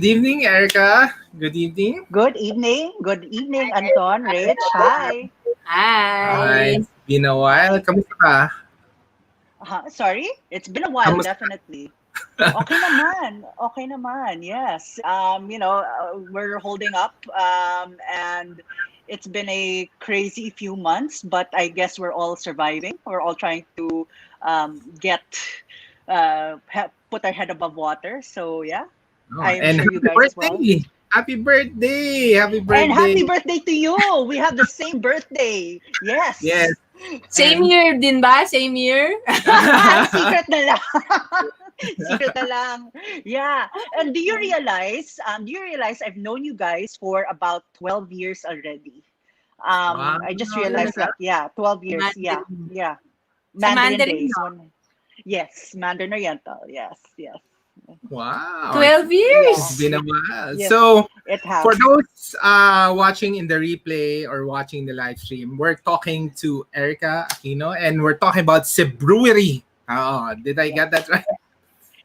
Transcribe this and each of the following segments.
Good evening, Erica. Good evening. Good evening. Good evening, Anton, Rich. Hi. Hi. Hi. It's been a while. Hi. Kamusta ka? Sorry? It's been a while, Kamusta? definitely. Okay naman. Okay naman. Yes. We're holding up, and it's been a crazy few months, but I guess we're all surviving. We're all trying to get put our head above water. So yeah, Oh, I am and sure you happy guys as well. birthday. Happy birthday. Happy And birthday. happy birthday to you. We have the same birthday. Yes. Yes. Same And year din ba? Same year? Secret na lang. Secret na lang. Yeah. And do you realize I've known you guys for about 12 years already? wow, I just realized talaga? that. Yeah, 12 years. Yeah. Mandarin. Yeah. Sa Mandarin Mandarin, days no? when yes, Mandarin Oriental. Yes, yes. Wow. 12 It's Yeah. been years. a while. Yes, So, it for has. those watching in the replay or watching the live stream, we're talking to Erica Aquino and we're talking about Cebruery. Oh, did I get that Yes. right?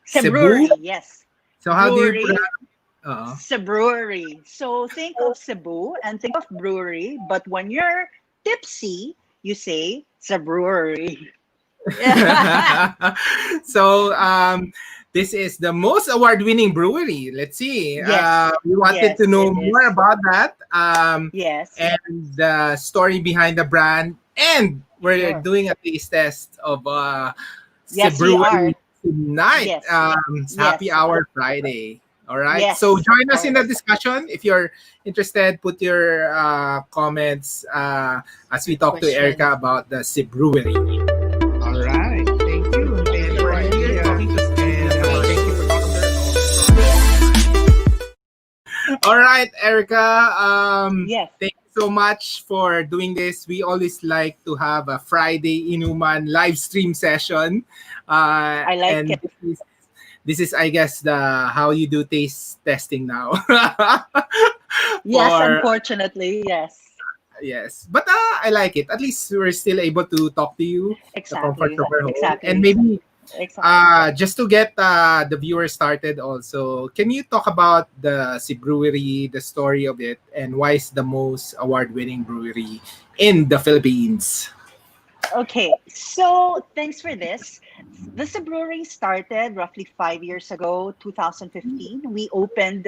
Cebu? Cebruery, yes. So, how do you Brewery. pronounce? Uh, Cebruery. So think of Cebu and think of brewery, but when you're tipsy, you say Cebruery. so this is the most award-winning brewery. Let's see. Yes, We wanted to yes, know it more is. about that Yes, and the story behind the brand. And we're sure. doing a taste test of Yes, we Brewery are. tonight. Yes, It's Happy yes, Hour Friday. All right. So yes, of join us in the course. discussion. If you're interested, put your comments as we talk to Erica Question. about the Brewery. All right. Thank you. And we're here talking to and thank you for all right, Erica. Yes, Thank you so much for doing this. We always like to have a Friday Inuman live stream session. I like And it. this is I guess the how you do taste testing now. Yes, for unfortunately, yes. yes. But I like it. At least we're still able to talk to you, the comfort Exactly, of our home. And exactly, maybe exactly. just to get the viewers started also, can you talk about the Sea Brewery, the story of it, and why it's the most award-winning brewery in the Philippines? Okay, so thanks for this. This brewery started roughly 5 years ago, 2015. We opened,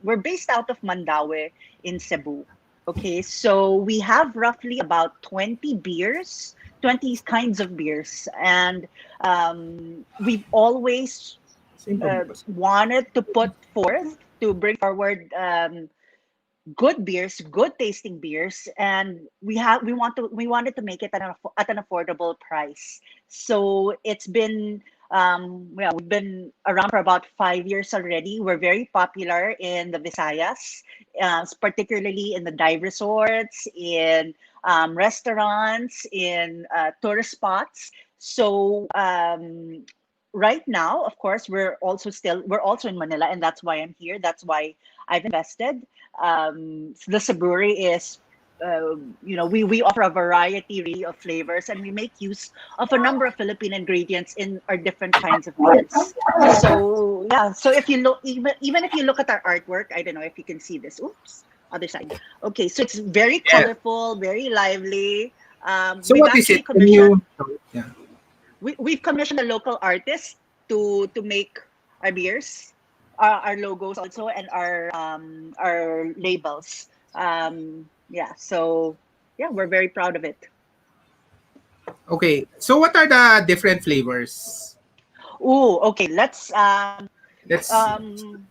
we're based out of Mandaue in Cebu. Okay, so we have roughly about 20 beers, 20 kinds of beers. And we've always Same purpose. wanted to put forth to bring forward good beers, good tasting beers, and we wanted to make it at an affordable price. So it's been well, we've been around for about 5 years already. We're very popular in the Visayas, particularly in the dive resorts, in restaurants, in tourist spots. So right now, of course, we're also in Manila, and that's why I'm here. That's why I've invested. The Cebruery is, we offer a variety really of flavors, and we make use of a number of Philippine ingredients in our different kinds of beers. So yeah, so if you look, even if you look at our artwork, I don't know if you can see this. Oops, other side. Okay, so it's very Yeah. colorful, very lively. So We've what is it? actually Can commissioned you? Yeah. we've commissioned a local artist to make our beers, our logos also, and our labels. Yeah, so yeah, we're very proud of it. Okay. So what are the different flavors? Oh, okay. Let's Let's um.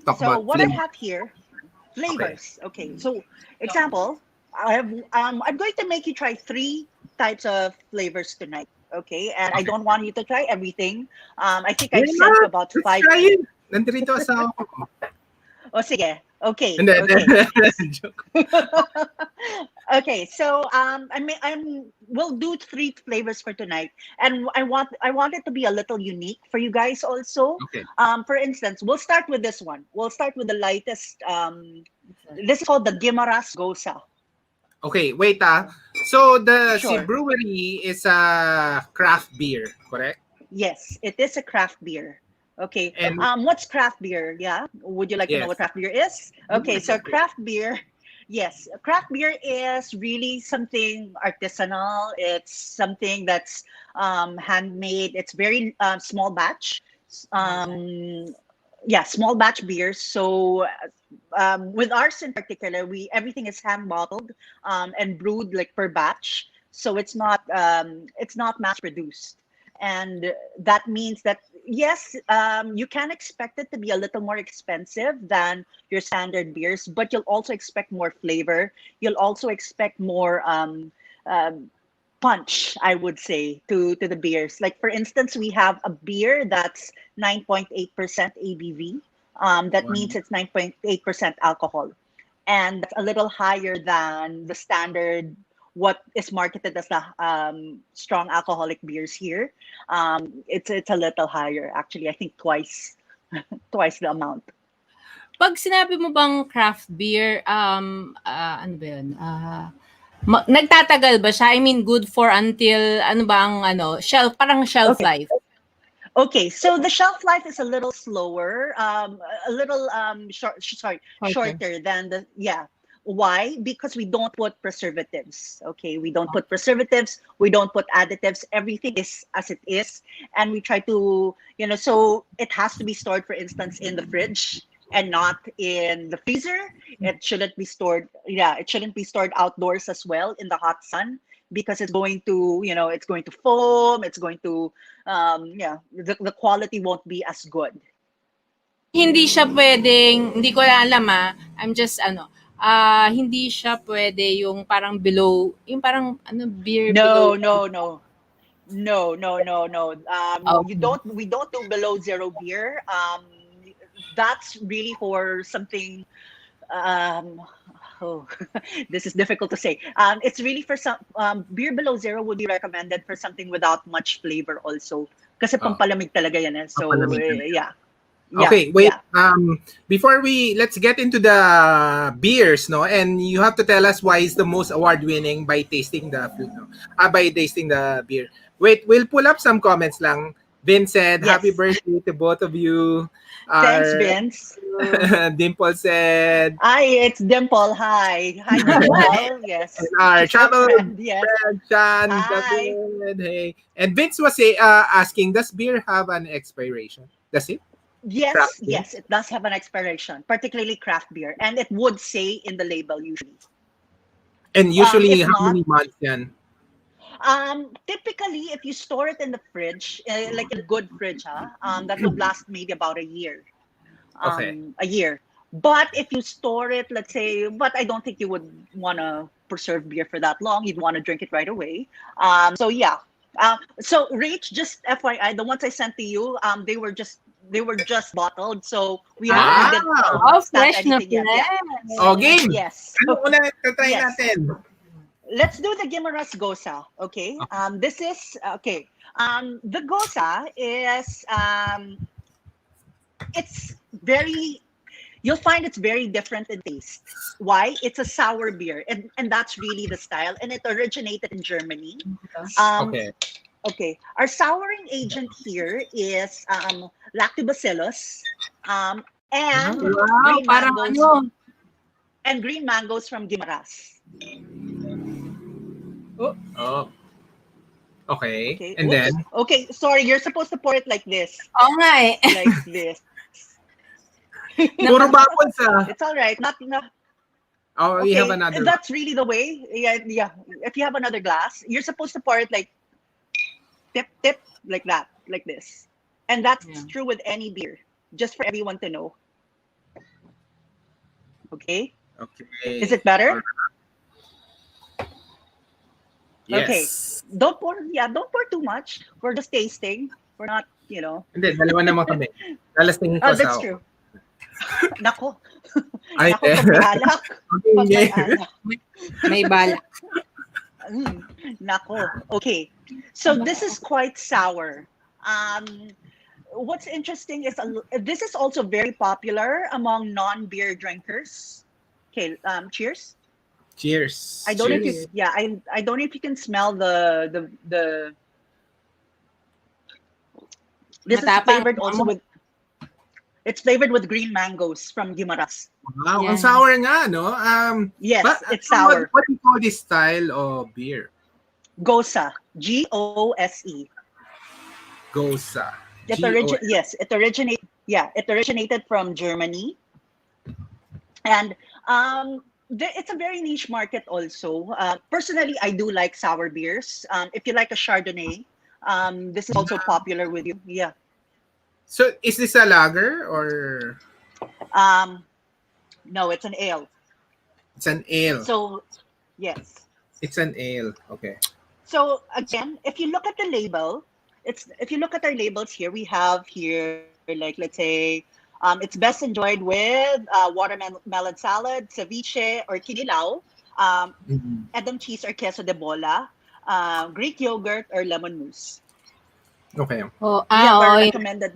talk So about what I flavor. have here, Okay. flavors. Okay, so example, I'm going to make you try three types of flavors tonight. Okay, and I Okay. don't want you to try everything. I think Why I've sent not? about Let's five. try it. Nandito asawa ko. Oh, sige. Okay, Hindi, okay. joke. Okay, so we'll do three flavors for tonight, and I want it to be a little unique for you guys also. Okay. For instance, we'll start with this one. We'll start with the lightest. This is called the Gimaras Gosa. Okay, wait So the Sure. Brewery is a craft beer, correct? Yes, it is a craft beer. Okay. And What's craft beer? Yeah. Would you like to know yes. what craft beer is? Okay. So craft beer, yes, craft beer is really something artisanal. It's something that's handmade. It's very small batch. Um, yeah, small batch beers. So with ours in particular, we everything is hand bottled and brewed like per batch. So it's not mass produced, and that means that yes, you can expect it to be a little more expensive than your standard beers, but you'll also expect more flavor. You'll also expect more um, punch, I would say, to the beers. Like for instance, we have a beer that's 9.8% ABV. That means it's 9.8% alcohol, and that's a little higher than the standard what is marketed as the strong alcoholic beers here. It's a little higher actually. I think twice the amount. Pag sinabi mo bang craft beer, ano ba yun? Nagtatagal ba siya? I mean, good for until, ano ba ang, shelf, parang shelf Okay. life. Okay, so the shelf life is a little slower, a little Okay. shorter than the yeah. Why? Because we don't put preservatives. Okay, we don't put preservatives. We don't put additives. Everything is as it is, and we try to So it has to be stored, for instance, in the fridge and not in the freezer. It shouldn't be stored. Yeah, it shouldn't be stored outdoors as well in the hot sun because it's going to foam. It's going to yeah, the quality won't be as good. Hindi siya pwedeng, hindi ko alam I'm just, hindi siya pwede yung parang below, yung parang, beer below. No, no, no. No, no, no, no. Okay. We don't do below zero beer. That's really for something. Um, oh, this is difficult to say. It's really for some beer below zero would be recommended for something without much flavor also. Kasi Oh, pampalamig talaga yan eh. So papalamig talaga. yeah, yeah, Okay, wait. yeah. Before let's get into the beers, no? And you have to tell us why is the most award-winning by tasting the fruit, no? By tasting the beer. Wait, we'll pull up some comments lang. Vince said, "Happy Yes. birthday to both of you." Thanks, Our Vince. Dimple said, Hi, it's Dimple. Hi. Hi, Dimple. and Yes. our She's our travel friend. Yes. friend Chan Hi. David, hey. And Vince was asking, does beer have an expiration? Does it? Craft Yes, beer? yes, it does have an expiration, particularly craft beer. And it would say in the label usually. And usually, If how not, many months yan? typically, if you store it in the fridge, like in a good fridge, that would last maybe about a year. Okay. A year. But if you store it, let's say, but I don't think you would want to preserve beer for that long. You'd want to drink it right away. So yeah. So Rach, just FYI, the ones I sent to you, they were just bottled, so we Ah, didn't Wow! stamp fresh na anything yet. Yeah. fresh. O, game! Yes. Ano una try Yes. natin? Let's do the Gimaras Gosa. Okay. Okay. This is okay. The Gosa is it's very you'll find it's very different in taste. Why? It's a sour beer, and that's really the style, and it originated in Germany. Um, Okay. okay, our souring agent here is lactobacillus, Ah, and Wow, green parang mangoes from Guimaras. oh, okay. Okay, And oops. then, Okay, sorry, you're supposed to pour it like this, oo nga eh. like this. puro bubbles ah. It's all right. Not Oh, you have okay. another one. That's really the way. Yeah, yeah. If you have another glass, you're supposed to pour it like tip, tip, like that, like this. And that's Yeah. true with any beer, just for everyone to know. Okay? Is Okay. it better? Okay. Yes. Don't pour too much. We're just tasting. We're not. Hindi, dalawa naman kami. Lalastingin ko That's sa... true. Nako. Ay, Nako, pag may alak. Pag may alak. May balak. Nako. Okay. So this is quite sour. What's interesting is this is also very popular among non-beer drinkers. Okay, cheers. Cheers. I don't know if Cheers. I don't know if you can smell the this is Matapang. flavored also with It's flavored with green mangoes from Guimaras. Wow, ang Yeah. sour nga, no? But Yes, it's what, sour. what do you call this style of beer? GOSA, GOSE. Gosa. It G-O. yes, it originated from Germany, and it's a very niche market also. Personally, I do like sour beers. If you like a Chardonnay, this is also popular with you. Yeah. So, is this a lager or Um, no, it's an ale. it's an ale? So yes. It's an ale. Okay. So again, if you look at the label, if you look at our labels here, we have here like let's say it's best enjoyed with watermelon salad, ceviche, or kinilaw, um, Mhm. Edam cheese or queso de bola, Greek yogurt or lemon mousse. Okay. Oh, We have our oo. recommended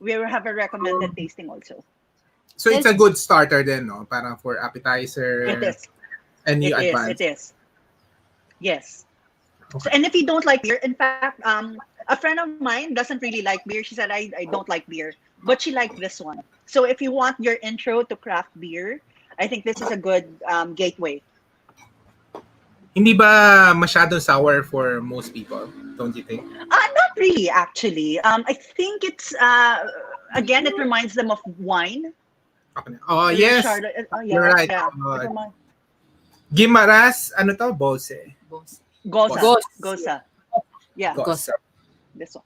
we have a recommended tasting also. So, it's Yes. a good starter then, no? Para for It appetizer is. and you It is. It advance. is. Yes. So, Okay. and if you don't like beer, in fact, a friend of mine doesn't really like beer. She said, I don't like beer, but she liked this one. So if you want your intro to craft beer, I think this is a good gateway. Hindi ba masyadong sour for most people? Don't you think? Not really, actually. I think it's, again, it reminds them of wine. Okay. Oh, Yung yes. Chardonnay. You're Yeah, right. yeah. It reminds. Gimaras, ano to? Bose. Boss. Gosa. Ghost. Gosa. Yeah, Ghost. Gosa. this one.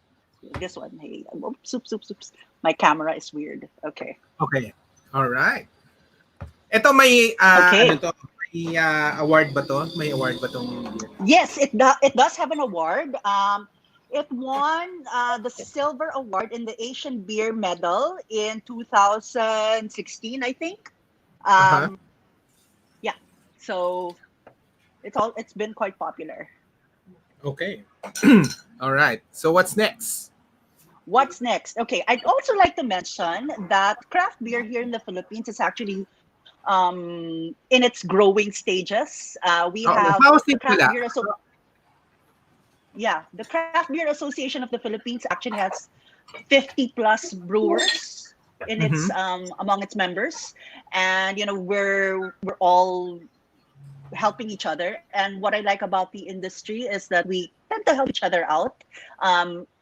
This one. Hey, oops, oops, oops. My camera is weird. Okay. Okay. All right. Ito may ano Okay. to? May award ba to? May award ba tong beer? Yes, it does have an award. It won the silver award in the Asian Beer Medal in 2016, I think. Uh-huh. Um, yeah, so it's been quite popular. Okay. All right. So what's next? What's next? Okay, I'd also like to mention that craft beer here in the Philippines is actually in its growing stages. We have How the Craft simula? Beer the Craft Beer Association of the Philippines actually has 50 plus brewers in its Mhm. among its members, and we're all helping each other. And what I like about the industry is that we tend to help each other out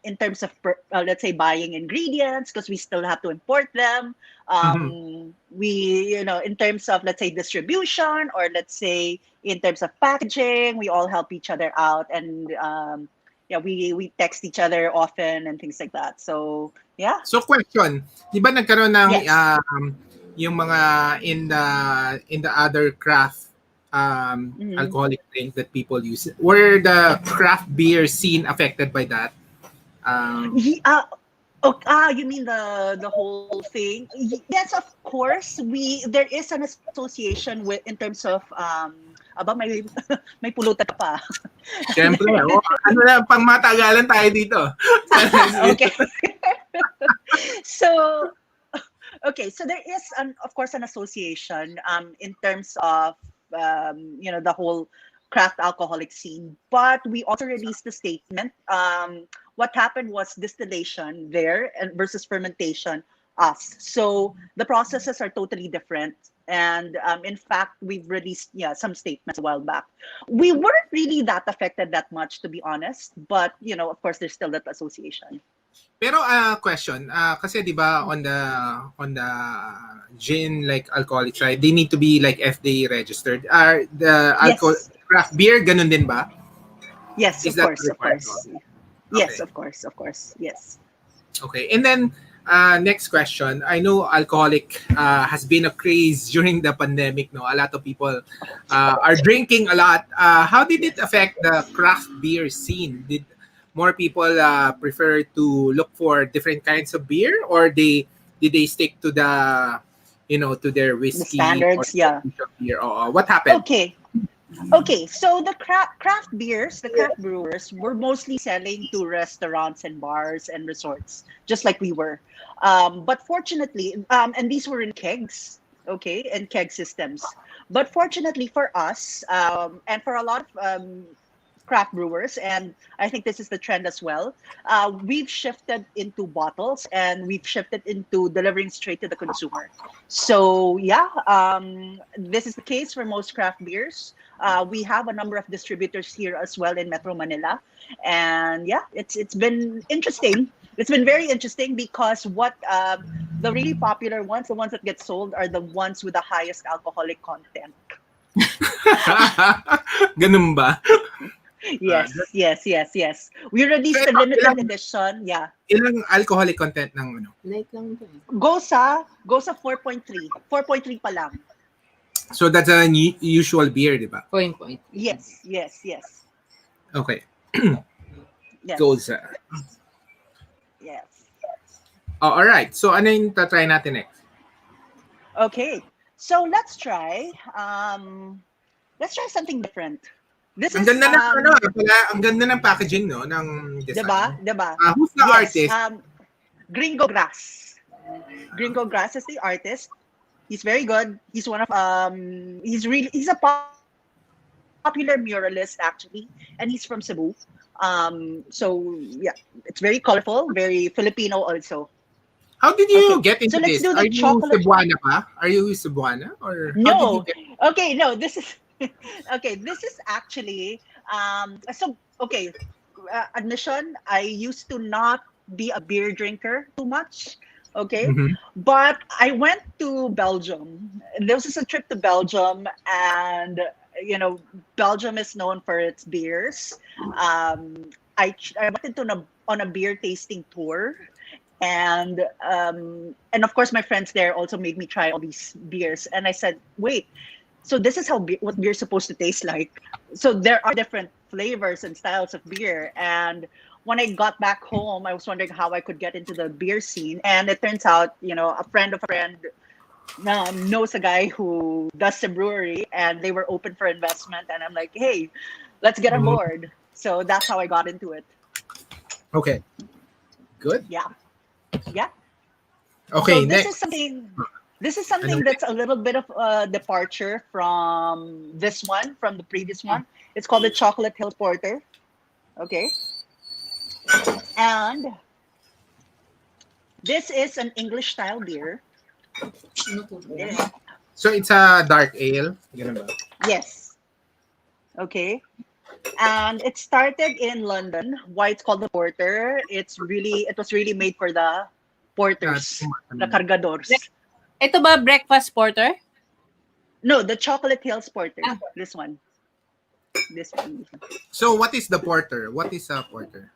in terms of let's say buying ingredients, because we still have to import them. Mhm. We in terms of, let's say, distribution, or let's say in terms of packaging, we all help each other out. And yeah, we text each other often and things like that. So yeah. So question, 'di ba nagkaroon ng Yes. yung mga in the other craft Mhm. alcoholic drink that people use? Were the craft beer scene affected by that? Ye- uh, you mean the whole thing? Yes, of course. There is an association with, in terms of aba, may may pulutan pa. Siyempre, ano na pang matagalan tayo dito. Okay. So okay, so there is of course an association in terms of the whole craft alcoholic scene, but we also released a statement. What happened was distillation there and versus fermentation us. So the processes are totally different. And in fact, we've released some statements a while back. We weren't really that affected that much, to be honest, but of course there's still that association. Pero question, kasi 'di ba on the gin like alcoholic side, they need to be like FDA registered. Are the alcohol Yes. craft beer ganun din ba? Yes, Is of that course, of required? course. Yes, Okay. of course, of course. Yes. Okay. And then next question. I know alcoholic has been a craze during the pandemic, no? A lot of people are drinking a lot. How did it Yes. affect the craft beer scene? Did more people prefer to look for different kinds of beer, or did they stick to the to their The whiskey or standards, yeah. beer? What happened? Okay. Okay, so the craft beers, the craft brewers were mostly selling to restaurants and bars and resorts, just like we were. But fortunately, and these were in kegs, okay, and keg systems. But fortunately for us, and for a lot of craft brewers, and I think this is the trend as well. We've shifted into bottles, and we've shifted into delivering straight to the consumer. So yeah, this is the case for most craft beers. We have a number of distributors here as well in Metro Manila, and yeah, it's been interesting. It's been very interesting because what the really popular ones, the ones that get sold, are the ones with the highest alcoholic content. Ganun ba? Yes, That- yes, yes, yes. We so released the ito, limited edition. Yeah. ilang alcoholic content ng ano? Light lang to eh. GOSHA 4.3. 4.3 pa lang. So that's a usual beer, di ba? Point. Yes, yes, yes. Okay. Yes. Goes. Yes. Oh, all right. So ano yung tatry natin next? Okay. So let's try something different. This Ang is ganda ng ano, pala, ang ganda ng packaging no ng design. diba? Who's the artist? Gringo Grass. Gringo Grass is the artist. He's very good. He's one of he's a popular muralist actually, and he's from Cebu. So yeah, it's very colorful, very Filipino also. How did you Okay, get into so let's this? do the Are you chocolate. Cebuana pa? Are you Cebuana or how No. did you get? Okay, no, this is okay. This is actually okay. Admission: I used to not be a beer drinker too much. Okay, Mhm. but I went to Belgium. This is a trip to Belgium, and you know, Belgium is known for its beers. I went on a beer tasting tour, and of course my friends there also made me try all these beers, and I said, wait, so this is how what beer is supposed to taste like. So there are different flavors and styles of beer, and when I got back home I was wondering how I could get into the beer scene, and it turns out, you know, a friend of a friend knows a guy who does Cebruery, and they were open for investment, and I'm like, hey, let's get on Mhm. board. So that's how I got into it. Okay. Good. Yeah. Okay, So next. this is something that's a little bit of a departure from from the previous one. It's called the Chocolate Hill Porter. Okay. And this is an English style beer. Yeah. So it's a dark ale. Ganun ba? Yes. Okay. And it started in London. Why it's called the Porter? It was really made for the porters, the cargadores. Ito ba breakfast porter? No, the Chocolate Hills Porter. Ah. This one. So what is the porter? What is a porter?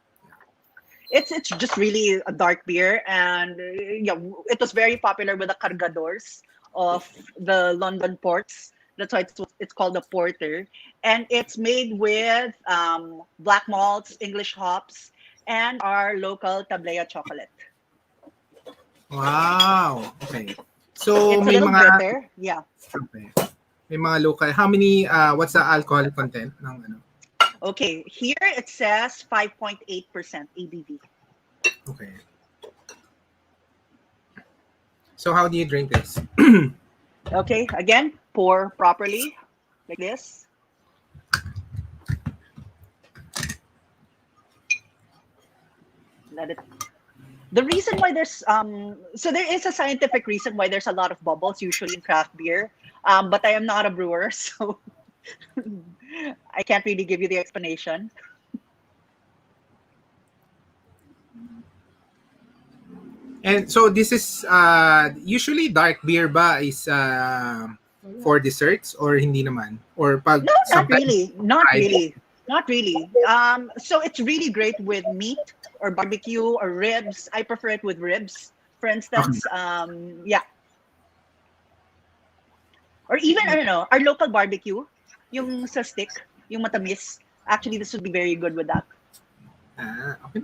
It's just really a dark beer, and yeah, it was very popular with the cargadores of the London ports. That's why it's called the porter, and it's made with black malts, English hops, and our local tablea chocolate. Wow. Okay. So It's a may little mga bitter, yeah. okay. May mga local. How many what's the alcohol content ng ano? Okay, here it says 5.8% ABV. Okay. So how do you drink this? Okay, again, pour properly like this. Let it. The reason why there's so there is a scientific reason why there's a lot of bubbles usually in craft beer, but I am not a brewer, so I can't really give you the explanation. And so this is usually dark beer ba is for desserts or hindi naman? Or pag No, not sometimes really. Not fried? really. Not really. So it's really great with meat or barbecue or ribs. I prefer it with ribs, for instance. Yeah. Or even, I don't know, our local barbecue, yung sa stick, yung matamis. Actually, this would be very good with that. Okay.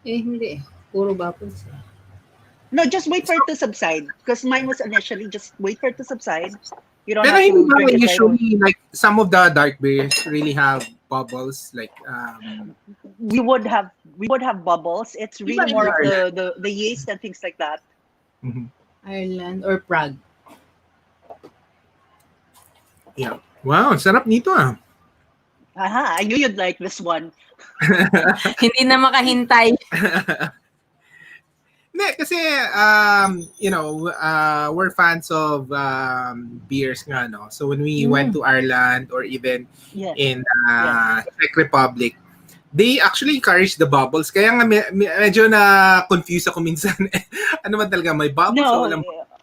Eh, hindi. Puro bubbles. No, just wait for it to subside. Because mine was initially just wait for it to subside. You don't Pero have hindi to ba drink it right away. usually like some of the dark beers really have bubbles like We would have bubbles. It's Diba really in more of Ireland? the yeast and things like that. Mhm. Ireland or Prague. Yeah. Wow, sarap nito ah. Aha, I knew you'd like this one. Hindi na makahintay. Hindi, kasi, we're fans of beers nga, no? So when we went to Ireland or even Yes. in Yes. Czech Republic, they actually encourage the bubbles. Kaya nga medyo na-confuse ako minsan. Ano ba talaga, may bubbles o walang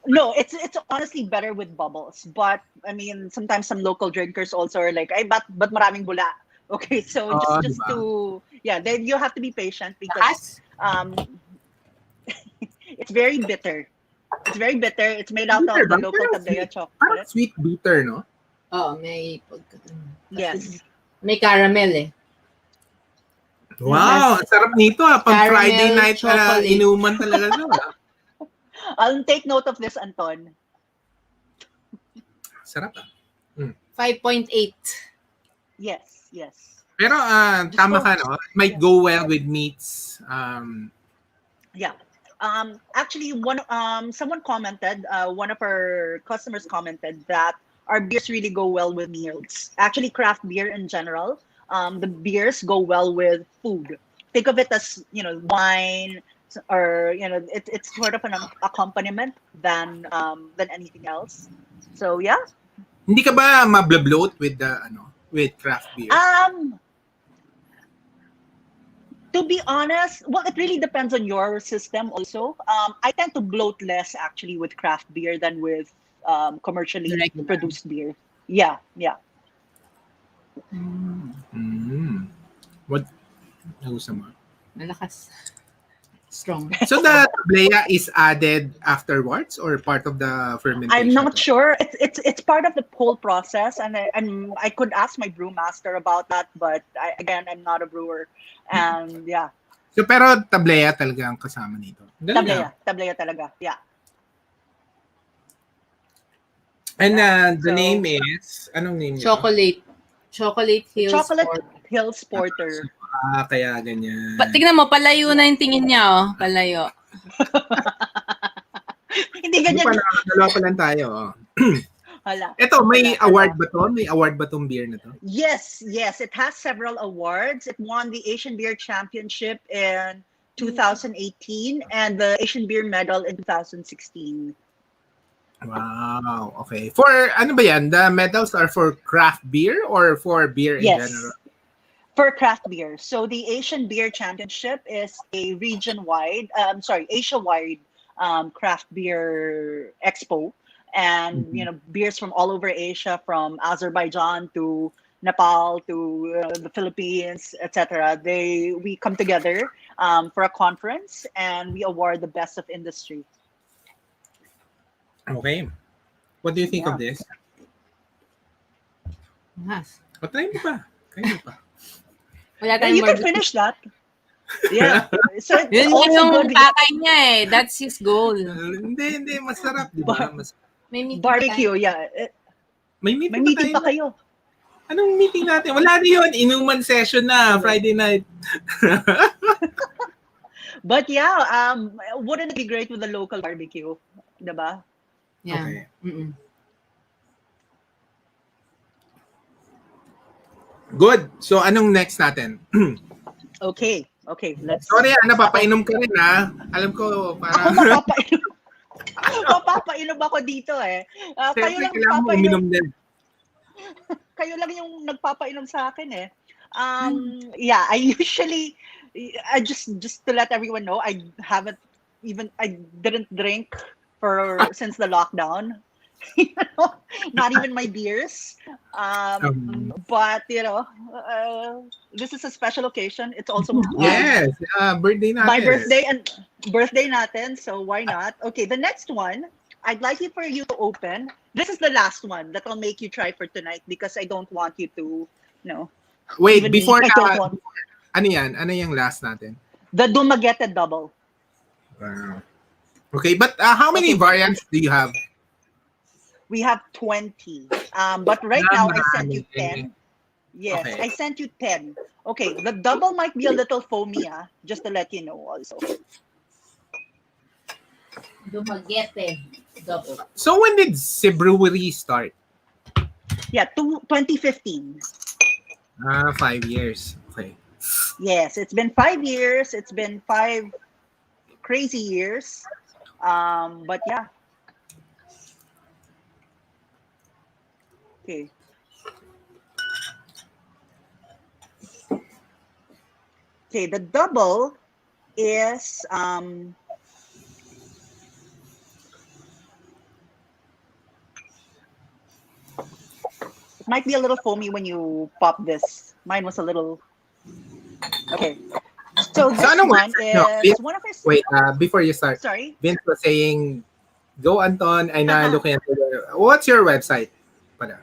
No, it's honestly better with bubbles. But I mean, sometimes some local drinkers also are like, "Ay, but maraming bula." Okay, so just diba? to then you have to be patient Lakas. because it's very bitter. It's very bitter. It's made out Bitter of the ba? local Parang Tableya Parang chocolate. sweet bitter, no? Oo, may pagka... Yes. May caramel eh. Wow, ang sarap nito Pag Caramel Friday night, chocolate. inuman talaga to I'll take note of this, Anton. Sarap 5.8. Yes. Pero tama ka, no? Might go well with meats. Yeah. Actually, someone commented, one of our customers commented that our beers really go well with meals. Actually, craft beer in general, the beers go well with food. Think of it as, wine, or it's sort of an accompaniment than anything else. So yeah. Hindi ka ba mabla-bloat with with craft beer? To be honest, well, it really depends on your system also. I tend to bloat less actually with craft beer than with commercially Regular. produced beer. Yeah. What? Nagusta mo? Malakas. Strong. So the tablea is added afterwards or part of the fermentation? I'm not sure. It's part of the whole process, and I could ask my brewmaster about that, but I'm not a brewer, and yeah. So pero tablea talaga ang kasama nito. Tablea talaga. Yeah. And the name is anong name nito? Chocolate Hills Porter. Kaya ganyan. Tignan mo, palayo na yung tingin niya, oh. Palayo. Hindi ganyan. Dalawa pa lang tayo, Hala. Ito, may award ba to? May award ba tong beer na to? Yes. It has several awards. It won the Asian Beer Championship in 2018 and the Asian Beer Medal in 2016. Wow, okay. For ano ba yan? The medals are for craft beer or for beer in general? For craft beer. So the Asian Beer Championship is a Asia-wide craft beer expo. And, beers from all over Asia, from Azerbaijan to Nepal to the Philippines, etc. We come together for a conference and we award the best of industry. Okay. What do you think of this? Yes. Try mo pa. Wala tayong You can finish that. Yeah. So it's yun also yung good. tatay niya eh. That's his goal. Hindi. Masarap, di ba? May meeting Barbecue, tayo. yeah. May meeting, May meeting pa kayo. Anong meeting natin? Wala na yun. Inuman session na. Friday night. But yeah, wouldn't it be great with a local barbecue? Diba? Yeah. Okay. Good. So, anong next natin? Okay. Let's. Sorry, napapainom ka rin, ha? Alam ko, Ako parang... mapapainom. Mapapainom ako dito eh. Kayo lang kailangan mo uminom din. Kayo lang yung nagpapainom sa akin eh. Yeah, I usually, just to let everyone know, I didn't drink since the lockdown. Not even my beers. But this is a special occasion. It's also Yes, birthday natin. my birthday natin, so why not? Okay, the next one, I'd like for you to open. This is the last one that I'll make you try for tonight because I don't want you to, Wait, even before me, I don't want. ano yan? Ano yung last natin? The Dumaguete Double. Wow. Okay, but how many variants do you have? We have 20. But right now I sent you 10. Yes, Okay. I sent you 10. Okay, the double might be a little foamy, just to let you know also. Dumaguete. Double. So when did Cebruery start? Yeah, 2015. 5 years. Okay. Yes, it's been 5 years. It's been 5 crazy years. But yeah, okay. Okay, the double is it might be a little foamy when you pop this. Mine was a little okay. So So this anong one website nyo? is Vince, one of our wait, before you start, sorry. Vince was saying, go Anton, ay na looking at what's your website? Pala.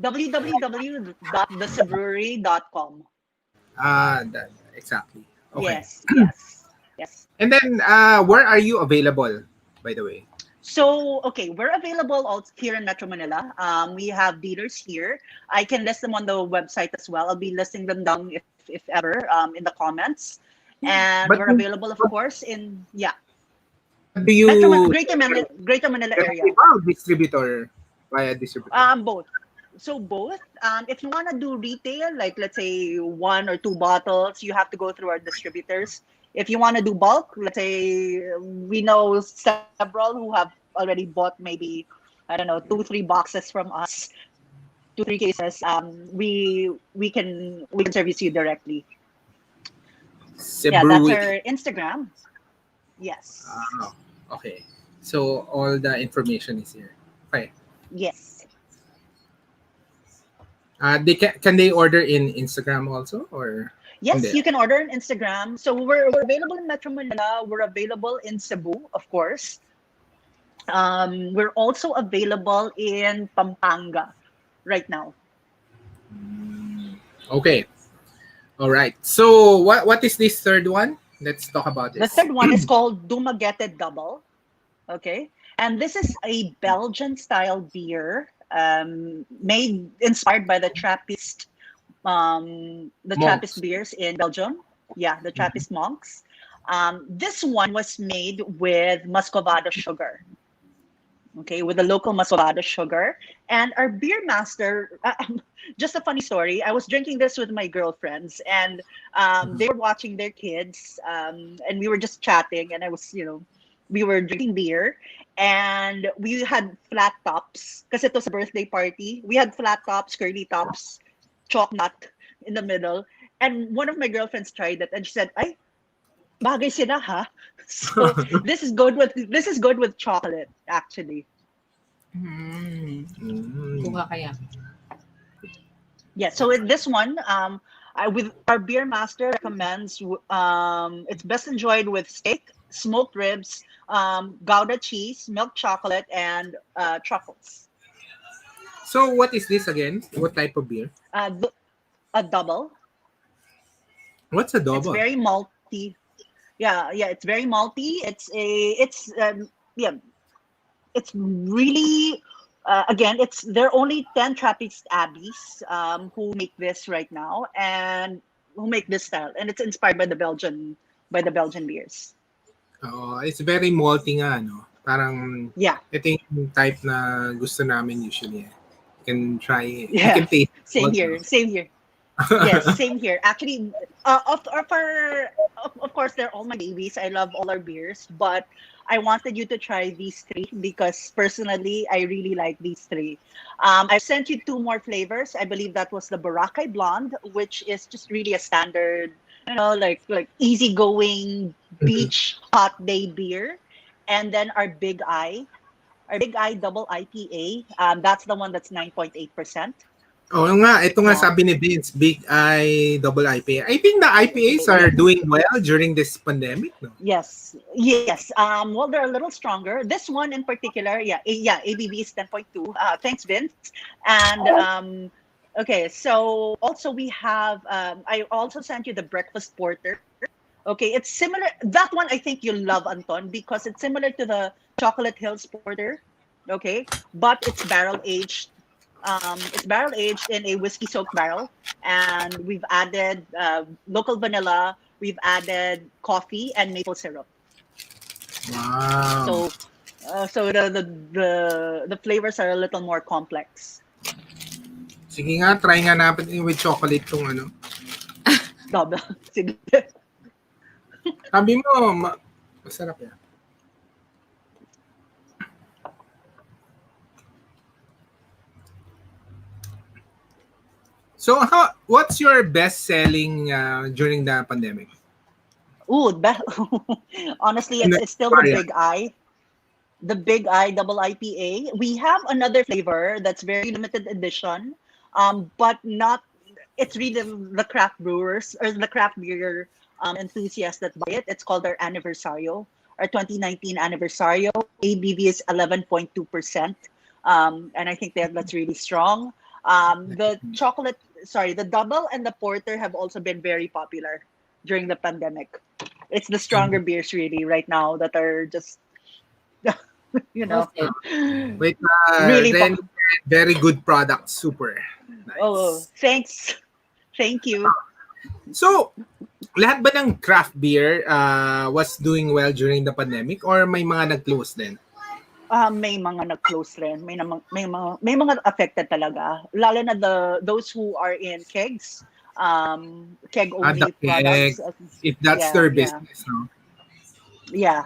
www.thecebrewery.com. That, exactly. Okay. Yes, yes, yes. And then, where are you available, by the way? So, okay, we're available also here in Metro Manila. We have dealers here. I can list them on the website as well. I'll be listing them down if ever in the comments. And But we're do, available, of but, course, in yeah, but do you Greater Manila area. directly ba distributor via distributor? Both. So both. If you want to do retail, like let's say 1 or 2 bottles, you have to go through our distributors. If you want to do bulk, let's say we know several who have already bought maybe I don't know 2 3 boxes from us, 2 3 cases. We can service you directly. Yeah, that's Cebruery. our Instagram. Yes. Ah, okay. So all the information is here. Okay. Yes. They can they order in Instagram also or Yes, hindi? you can order on Instagram. So we're available in Metro Manila. We're available in Cebu, of course. We're also available in Pampanga right now. Okay. All right. So what is this third one? Let's talk about The this. third one is called Dumaguete Double. Okay. And this is a Belgian style beer made inspired by the Trappist Monks. beers in Belgium. Yeah, the Mhm. Trappist monks. This one was made with Muscovado sugar. Okay, with the local Muscovado sugar. And our beer master, just a funny story. I was drinking this with my girlfriends, and they were watching their kids, and we were just chatting, and we were drinking beer, and we had flat tops because it was a birthday party. We had flat tops, curly tops, chalk nut in the middle. And one of my girlfriends tried it, and she said, "Ay, bagay sila ha." So this is good with chocolate actually. Buka Mm. kaya. Yeah. So with this one, with our beer master recommends it's best enjoyed with steak, smoked ribs, Gouda cheese, milk chocolate, and truffles. So what is this again? What type of beer? A double. What's a It's double? very malty. Yeah, yeah. It's very malty. Yeah. It's really again it's there are only 10 Trappist abbeys who make this right now and who make this style, and it's inspired by the Belgian beers. It's very malty nga, no? Parang Yeah. ito yung type na gusto namin usually. You can try, you Yeah. can taste Same malt, no? here, same here. Yes, same here. Actually, of course, they're all my babies. I love all our beers, but I wanted you to try these three because personally, I really like these three. I've sent you two more flavors. I believe that was the Boracay Blonde, which is just really a standard, like easygoing Mhm. beach hot day beer, and then our Big Eye Double IPA. That's the one that's 9.8%. Oo nga, ito nga Yeah. sabi ni Vince, Big I, Double IPA. I think the IPAs are Yes. doing well during this pandemic, no? Yes, yes. Well, they're a little stronger. This one in particular, yeah, ABV is 10.2. Thanks, Vince. And okay, so also we have. I also sent you the breakfast porter. Okay, it's similar. That one I think you'll love, Anton, because it's similar to the Chocolate Hills porter. Okay, but it's barrel aged in a whiskey soaked barrel, and we've added local vanilla. We've added coffee and maple syrup. Wow. So the flavors are a little more complex. Sige nga, try nga natin with chocolate tong ano. Double. Sige. Sabi mo, masarap yan. So, what's your best selling during the pandemic? Ooh, honestly, In the it's still the variant. Big I. The Big I double IPA. We have another flavor that's very limited edition, but not. It's really the craft brewers or the craft beer enthusiasts that buy it. It's called our Anniversario, our 2019 Anniversario. ABV is 11.2%, and I think that's really strong. The chocolate, sorry, the double and the porter have also been very popular during the pandemic. It's the stronger beers really right now that are just you know, Okay. Wait, really. then very good product. Super. Oh, Nice. thanks. Thank you. So, lahat ba ng craft beer was doing well during the pandemic or may mga nag-close din? May mga nag-close rin. May mga affected talaga. Lalo na those who are in kegs, keg The only keg, products. if that's Yeah, their yeah, business, no? yeah.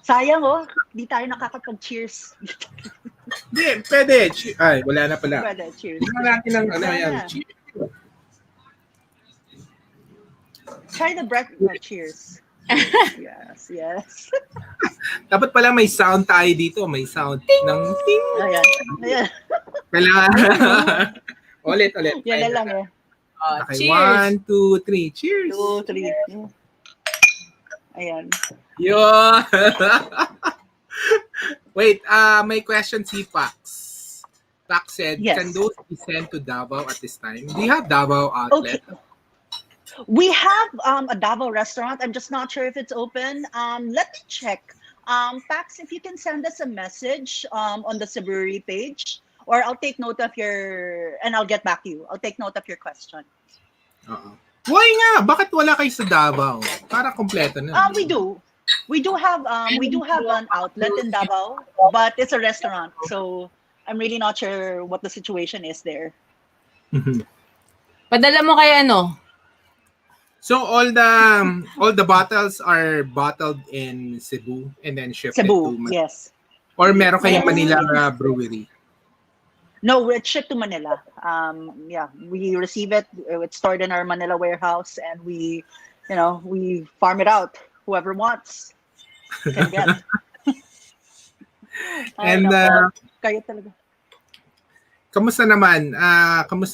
Sayang oh, di tayo nakakapag-cheers. Hindi, pwede. Ay, wala na pala. Pwede, cheers. Tingnan natin ang ano yan. Sana. Try the cheers. Cheers. Yes. Dapat pala may sound tayo dito. May sound ng ting. Ayan. Kailangan. ulit. Yan na lang eh. Okay, Cheers! 1, 2, 3. Cheers! 2, 3. Ayan. Yun. Wait, may question si Pax. Pax said, Yes. can those be sent to Davao at this time? Do you have Davao outlet? Okay. We have a Davao restaurant. I'm just not sure if it's open. Let me check. Pax, if you can send us a message on the Cebruery page, or I'll take note of and I'll get back to you. I'll take note of your question. Uh-oh. Why nga? Bakit wala kayo sa Davao? Para kompleto na. We do. We do have an outlet in Davao, but it's a restaurant. So I'm really not sure what the situation is there. Padala mo kay ano? So all the bottles are bottled in Cebu and then shipped Cebu, to Manila. yes. Or meron kayong Yes. Manila brewery. No, it's shipped to Manila. Yeah, we receive it. It's stored in our Manila warehouse, and we farm it out. Whoever wants can get. And Kayo talaga. kamusta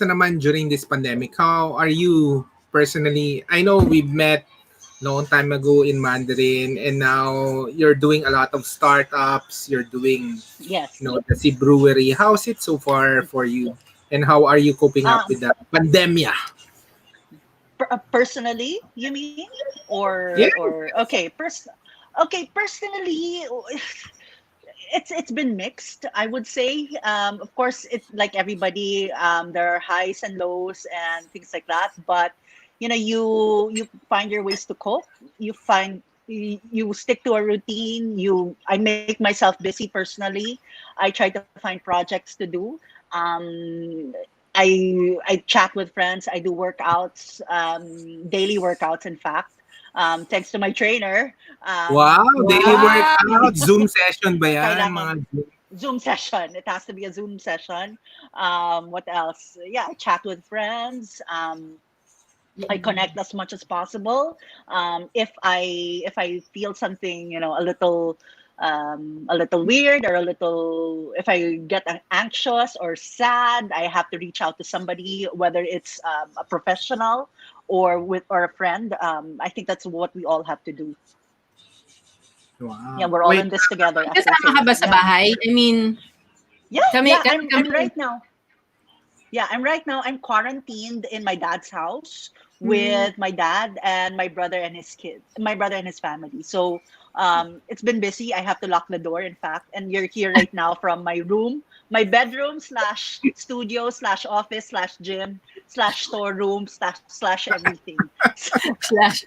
naman during this pandemic? How are you personally? I know we've met long time ago in Mandarin, and now you're doing a lot of startups. You're doing, Yes. the Cebruery. How's it so far for you? And how are you coping up with the pandemia? Personally, you mean, or Yeah. or okay, personally, it's been mixed, I would say. Of course, it's like everybody. There are highs and lows and things like that. But you find your ways to cope. You stick to a routine. I make myself busy personally. I try to find projects to do. I chat with friends. I do workouts, daily workouts. In fact, thanks to my trainer. Wow, daily Wow. workout, Zoom session ba yan? Kailangan. Mga Zoom session. It has to be a Zoom session. What else? Yeah, I chat with friends. I connect as much as possible. If I feel something, a little weird, or if I get anxious or sad, I have to reach out to somebody, whether it's a professional or a friend. I think that's what we all have to do. Wow. Yeah, we're all Wait, in this together. as they Kasama ka say. ba sa Yeah. bahay? I mean, Yeah, Kami- yeah. kami- I'm kami- right now. Yeah, I'm quarantined in my dad's house with my dad and my brother and his kids, my brother and his family. So it's been busy. I have to lock the door, in fact. And you're here right now from my room, my bedroom / studio / office / gym / storeroom / everything. So, slash.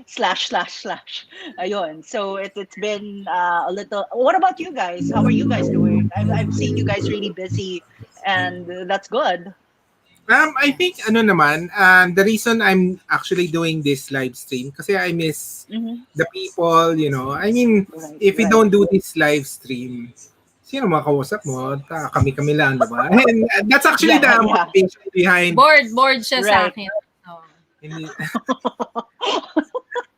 ///. Ayun. So it's been a little. What about you guys? How are you guys doing? I've seen you guys really busy, and that's good. I Yeah. think ano naman, the reason I'm actually doing this live stream kasi I miss Mm-hmm. the people, you know. I mean, Right, if we right. don't do this live stream, sino makausap mo? Kami-kami lang, di ba? And that's actually Yeah, the yeah. motivation behind Bored siya sa Right. akin. So, hindi,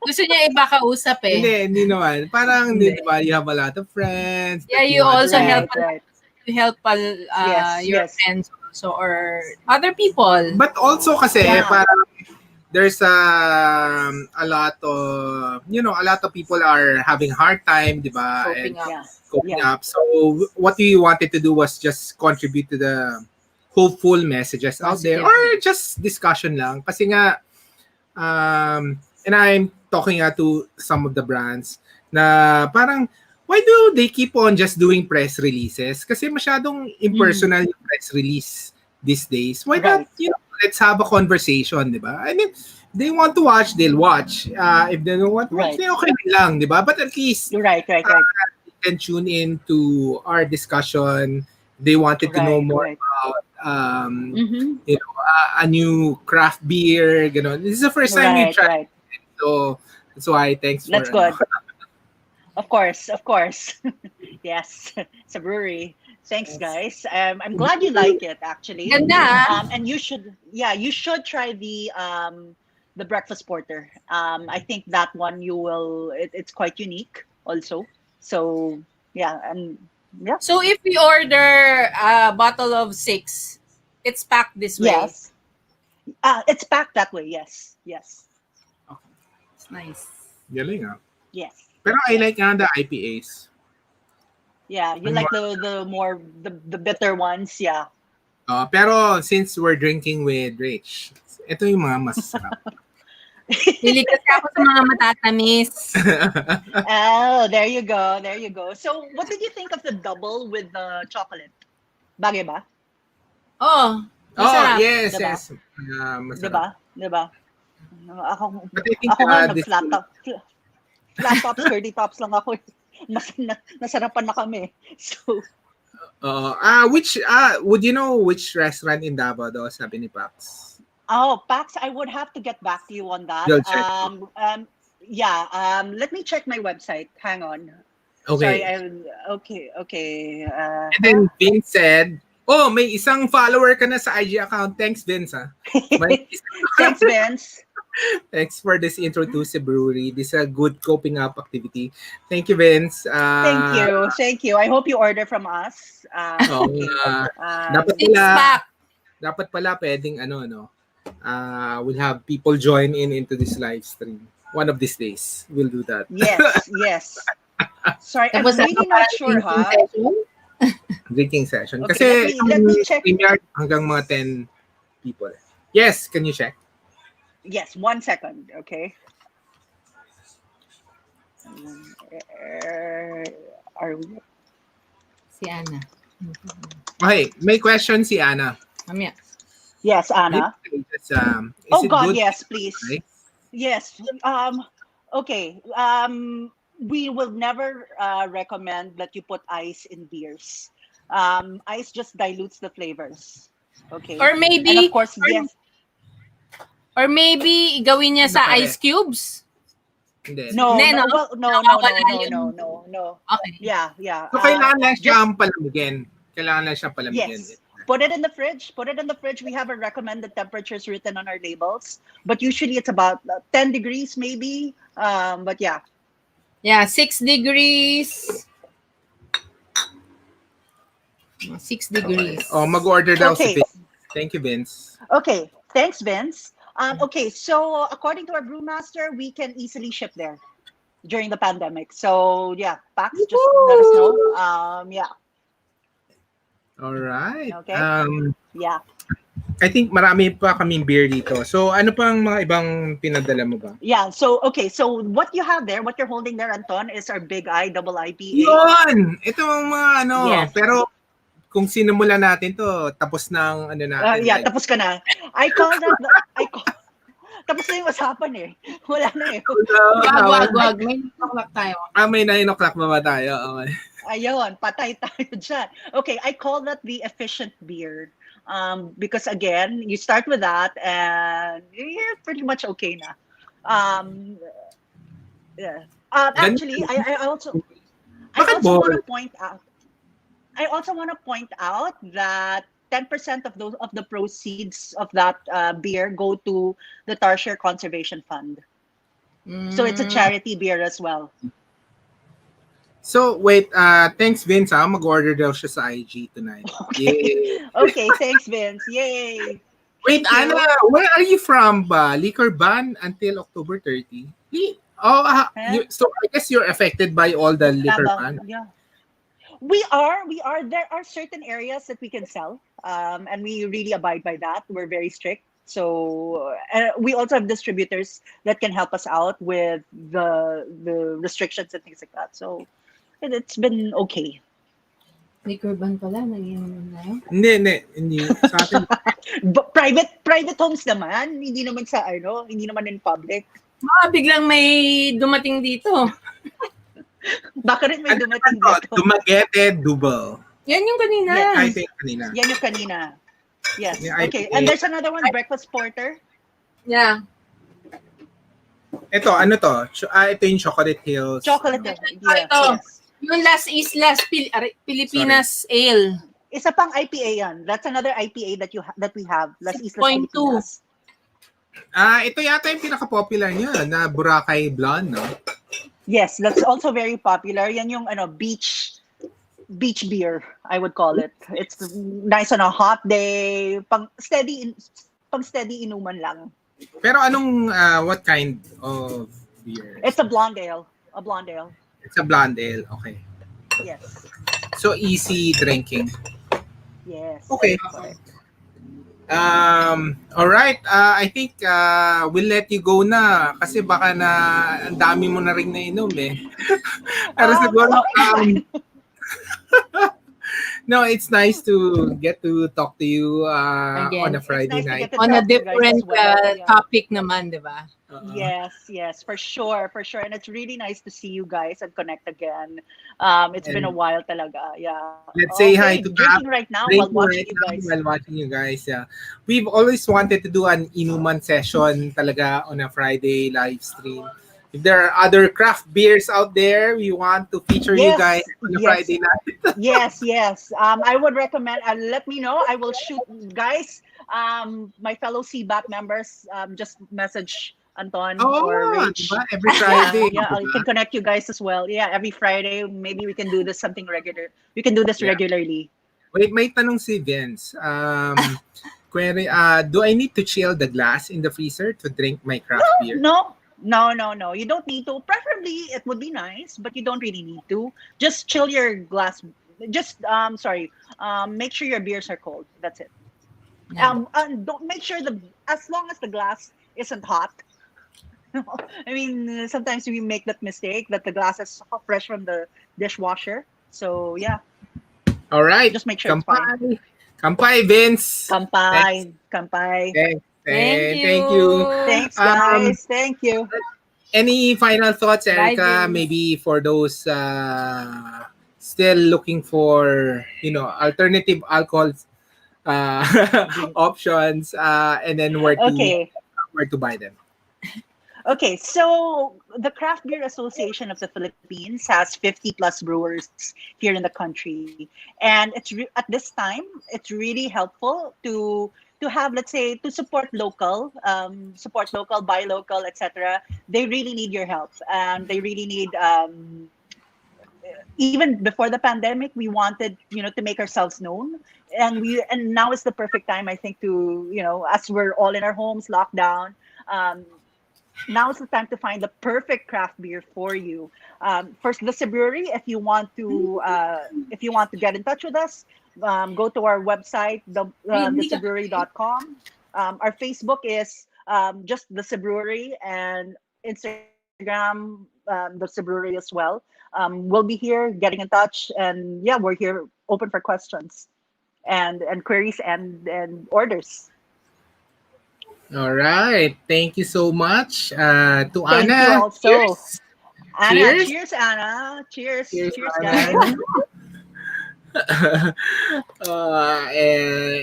gusto niya iba kausap eh. hindi naman. Parang, di Hindi. ba, you have a lot of friends Yeah, that you you want also help Right, right. Yes, your yes. friends also or other people. But also kasi, Yeah. parang there's a lot of, you know, a lot of people are having hard time, di ba? And Coping up. Yeah. coping Yeah. up. So what we wanted to do was just contribute to the hopeful messages out there Messages. or just discussion lang. Kasi nga, and I'm talking to some of the brands na parang, why do they keep on just doing press releases? Kasi masyadong Mm. impersonal yung press release these days. Why not, Right. you know, let's have a conversation, di ba? I mean, they want to watch, they'll watch. If they don't want to watch, Right. then okay lang, di ba? But at least, You're right, right, uh, right. they can tune in to our discussion. They wanted to know Right, more right. about, Mm-hmm. you know, a new craft beer. Ganon. This is the first time we Right, tried right. it. So, that's why thanks for, That's good. Of course, of course. Yes, it's a brewery. Thanks, guys. I'm glad you like it, actually. Ganda ah. And you should, yeah, you should try the breakfast porter. I think that one you will. It's quite unique, also. So yeah, and yeah, So if we order a bottle of 6, it's packed this way. yes. It's packed that way. Yes, yes, It's nice. Galing ah. yes. Pero I like the IPAs. Yeah, you Ang like the more the bitter ones. Yeah. Pero since we're drinking with Rich, ito yung mga masarap. Pili kasi ako sa mga matatamis. Oh, there you go. There you go. So, what did you think of the double with the chocolate? Bagay ba? Oh, Oh, masarap. yes, Diba? yes. Masarap. Diba? Diba? Ako, But I think ako nga this nag-flat top. Flat tops, curly tops lang ako. Nasarapan na kami. So, which would you know which restaurant in Davao daw, sabi ni Pax? Pax, I would have to get back to you on that. You'll check. Yeah. Let me check my website. Hang on. Okay. Sorry. Okay. And then Vince said, "Oh, may isang follower ka na sa IG account. Thanks, Vince. Ah. May Thanks, Vince. Thanks for this intro to Cebruery. This is a good coping up activity. Thank you, Vince. Thank you. I hope you order from us. Okay. Dapat 6 pack. dapat pala pwedeng we'll have people join into this live stream. One of these days, we'll do that. Yes. Sorry, I'm Tapos really not sure, ha? Drinking session. Okay, Kasi let me check. StreamYard hanggang mga 10 people. Yes, can you check? Yes, 1 second, okay? Are we? Si Ana. Okay, may question si Ana. Mamaya. Yes, Anna. Is Oh it God, good? yes, please. Right? Yes. Okay. We will never recommend that you put ice in beers. Ice just dilutes the flavors. Okay. Or And maybe of course, yes. gawin niya sa Pare. ice cubes. Hindi. No, Hindi, no, no? well, no, Nakawala yung- no. Okay. Yeah. So, kailangan lang just- siyang palamigin. Kailangan lang siyang palamigin. Yes. Put it in the fridge. We have a recommended temperatures written on our labels, but usually it's about 10 degrees maybe. But yeah. Yeah, 6 degrees. 6 degrees. Oh, mag-order daw Okay. si Vince. Thank you, Vince. Okay. Thanks, Vince. Okay, so according to our brewmaster, we can easily ship there during the pandemic. So yeah, Pax, just let us know. Yeah. All right. Okay. Yeah. I think marami pa kaming beer dito. So, ano pang mga ibang pinadala mo ba? Yeah. So okay. So what you have there, what you're holding there, Anton, is our Big I double IPA. Yun! Ito ang mga Yes. pero kung sinimula natin to, tapos ng natin. Yeah, tapos ka na. I call Tapos na yung usapan eh. Wala na eh. Wag. May o'clock tayo. May 9 o'clock ba tayo? Okay. Ayun, patay tayo dyan. Okay, I call that the efficient beer. Because again, you start with that and you're pretty much okay na. Yeah. Actually, I also Bakit want to ball? point out. I also want to point out that 10% of the proceeds of that beer go to the Tarsier Conservation Fund. So it's a charity beer as well. So, wait, thanks Vince, mag-order daw siya sa IG tonight. Yay. Okay, thanks Vince. Yay. Wait, Thank you. Anna, where are you from ba? Liquor ban until October 30? So I guess you're affected by all the liquor ban. Yeah. We are. There are certain areas that we can sell, and we really abide by that. We're very strict. So we also have distributors that can help us out with the restrictions and things like that. So it's been okay. Liquor ban pala, nagiinom na yun. Hindi. Sa atin, Private homes naman, hindi naman hindi naman in public. Biglang may dumating dito. Baka rin may dumating dito. Dumaguete Double. Yan yung kanina. Yes. I think kanina. Yan yung kanina. Yes. Yeah, Okay. And there's another one, breakfast porter. Yeah. Ito, ano to? Ito yung Chocolate Hills. Chocolate. Yes. Ito. Yung Las Pilipinas Ale. Isa pang IPA yan. That's another IPA that we have. Las Islas 6.2. Pilipinas. Ito yata yung pinaka-popular niya na Boracay Blonde, no? Yes, that's also very popular. Yan yung beach beer, I would call it. It's nice on a hot day. Pang steady inuman lang. Pero anong what kind of beer? It's a blonde ale. It's a blonde ale. Okay. Yes. So easy drinking. Yes. Okay. Correct. All right. I think we'll let you go na kasi baka na ang dami mo na rin nainom eh. Pero siguro no, it's nice to get to talk to you on a Friday night. to On a talk to you guys different as well. Yeah. topic naman, di ba? Yes, for sure. And it's really nice to see you guys and connect again. It's been a while talaga. Yeah. Let's say hi to drinking right now while watching you guys. While watching you guys, yeah. We've always wanted to do an inuman session talaga on a Friday live stream. If there are other craft beers out there, we want to feature you guys on a Friday night. Yes. I would recommend. Let me know. I will shoot guys. My fellow CBAP members. Just message Anton or Rich. Diba? Every Friday. Yeah, I can connect you guys as well. Yeah, every Friday. Maybe we can do this something regular. We can do this regularly. Wait, may tanong si Vince. Query, do I need to chill the glass in the freezer to drink my craft beer? No. You don't need to. Preferably, it would be nice, but you don't really need to. Just chill your glass. Just make sure your beers are cold. That's it. Don't make sure as long as the glass isn't hot. I mean, sometimes we make that mistake that the glass is fresh from the dishwasher. So yeah. All right. Just make sure it's fine. Kampai, Vince. Kampai. Thank you. Thanks, guys. Thank you. Any final thoughts, Erica? Bye, Maybe for those still looking for alternative alcohol options, and then where to buy them. Okay, so the Craft Beer Association of the Philippines has 50 plus brewers here in the country, and at this time it's really helpful to have, let's say, to support local, buy local, etc. They really need your help, and they really need. Even before the pandemic, we wanted to make ourselves known, and now is the perfect time, I think, to as we're all in our homes, locked down. Now is the time to find the perfect craft beer for you. First, the Cebruery. If you want to get in touch with us, go to our website, thecebruery.com. Our Facebook is just the Cebruery, and Instagram, the Cebruery as well. We'll be here getting in touch, and yeah, we're here open for questions and queries and orders. All right. Thank you so much to Thank you Anna. also. Cheers. Anna, Cheers. cheers, Anna. Cheers. Cheers, Cheers, guys. Anna.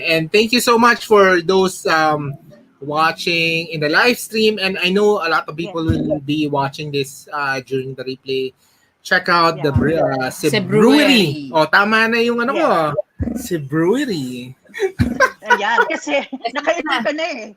And thank you so much for those watching in the live stream. And I know a lot of Yes. people will be watching this during the replay. Check out the Yeah. Cebruery. Cebruery. O, tama na yung ano ko. Yes. Cebruery. Ayan. Kasi Yes nakaipon na. ka na eh.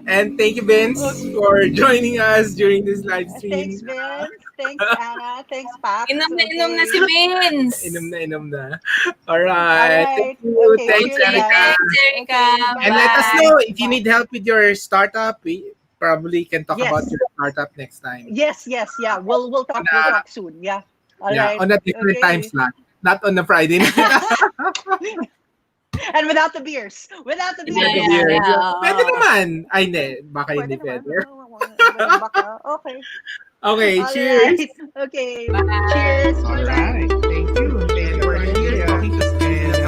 And thank you, Vince, for joining us during this live stream. Thanks, Vince. Thanks, Anna. Thanks, Paps. Inom na si Okay. Vince. Inom na. All right. Alright. Thank you. Okay, Thanks, cheers, Erica. guys. Thanks, Erica. Okay, And let us Bye. know if you Bye. need help with your startup. We probably can talk about Yes. your startup next time. Yes, yeah. We'll talk soon. Yeah. All Yeah, right. on a different time Okay. slot. Not on a Friday night. Yes. And without the beers. Without the Without the beers. beer. Yeah. Pwede naman. Ay, hindi. Baka Pwede hindi naman. pwede. Baka. Okay. Okay, All cheers. right. Okay. Bye. Cheers. All Bye-bye. right.